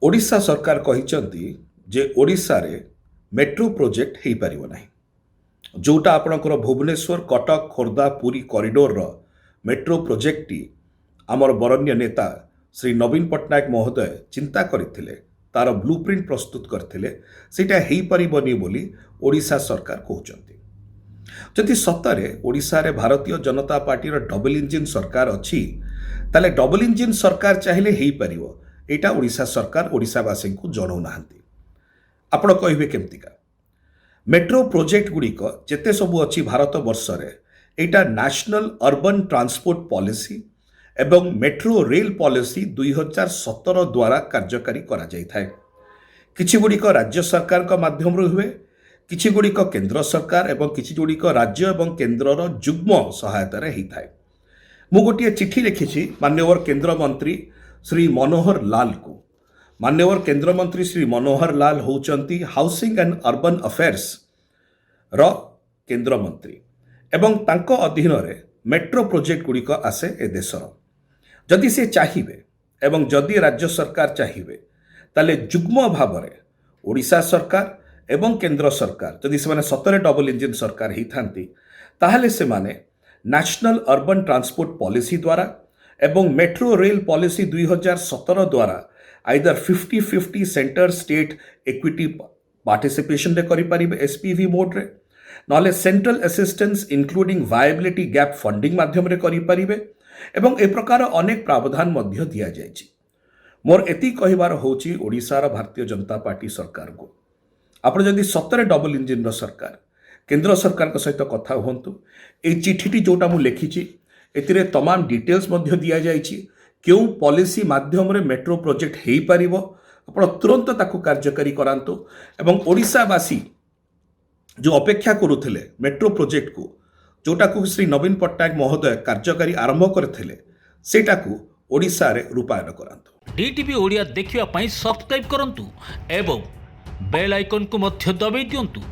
ओडिशा सरकार कहिचंती जे ओडिशा रे metro project हेई परिबो नाही जोटा आपणकर भुवनेश्वर कटक खोर्धा पुरी कॉरिडोर रो मेट्रो प्रोजेक्ट टी आमर बरण्य नेता श्री नवीन पट्टनायक महोदय चिंता करथिले तार ब्लूप्रिंट प्रस्तुत करथिले सेटा हेई परिबोनी बोली ओडिशा सरकार कहउचंती जदि सतरे ओडिशा रे भारतीय जनता पार्टी रो डबल इंजिन सरकार अछि ताले डबल इंजिन सरकार चाहिले हेई परिबो एटा ओडिशा सरकार ओडिशावासी को जणाऊ नाहांती आपण कहिबे केमतिका मेट्रो प्रोजेक्ट गुड़िक जेते सबु अच्छी भारत वर्ष रे एटा नेशनल अर्बन ट्रांसपोर्ट पॉलिसी एवं मेट्रो रेल पॉलिसी 2017 द्वारा कार्यकारी करा जाय थाए किछि गुड़िक राज्य सरकार का माध्यम रे हुए किछि गुड़िक केंद्र सरकार एवं किछि गुड़िक राज्य एवं केंद्र रो जुग्म सहायता रे ही थाए मु गोटिए चिट्ठी लिखिछि माननीय केंद्र मंत्री श्री मनोहर लाल को माननीय केंद्र मंत्री Shri Manohar Lal होउचंती housing and urban affairs रो केंद्र मंत्री एवं तांको अधीन रे मेट्रो प्रोजेक्ट गुड़िक आसे ए देशर जदि से चाहिए एवं जदि राज्य सरकार चाहिए ताले जुग्म भाव में ओडिशा सरकार एवं केंद्र सरकार जदि से सतरे डबल इंजिन सरकार ही थांती ताहले से माने नेशनल अर्बन ट्रांसपोर्ट पॉलिसी द्वारा एवं मेट्रो रेल पॉलिसी 2017 द्वारा either 50-50 centre state equity participation रे करि परिबे एसपीवी मोड रे नले central assistance including viability gap funding माध्यम रे करि परिबे एवं ए प्रकार अनेक प्रावधान मध्य दिया जायछि मोर एति कहिबार होछि ओडिसा रा भारतीय जनता पार्टी सरकार को आपण जदि सतरे डबल इंजिन रो सरकार केंद्र सरकार के सहित कथा हुंतु ए चिठीटी जोटा मु लिखिछि एतिरे तमाम डिटेल्स मध्य दिया जायछि क्यों पॉलिसी माध्यम रे मेट्रो प्रोजेक्ट हेई परिबो आपण तुरंत ताकू कार्यकारी करांतु एवं ओडिशावासी जो अपेक्षा करुथिले मेट्रो प्रोजेक्ट को जोटा को श्री नवीन पट्टनायक महोदय कार्यकारी आरंभ करथिले सेटा को ओडिशा रे रूपायन करांतु डीटीवी ओडिया देखिवा पई सब्सक्राइब करंतु एवं बेल आइकन को मध्य दबाई दियंतु।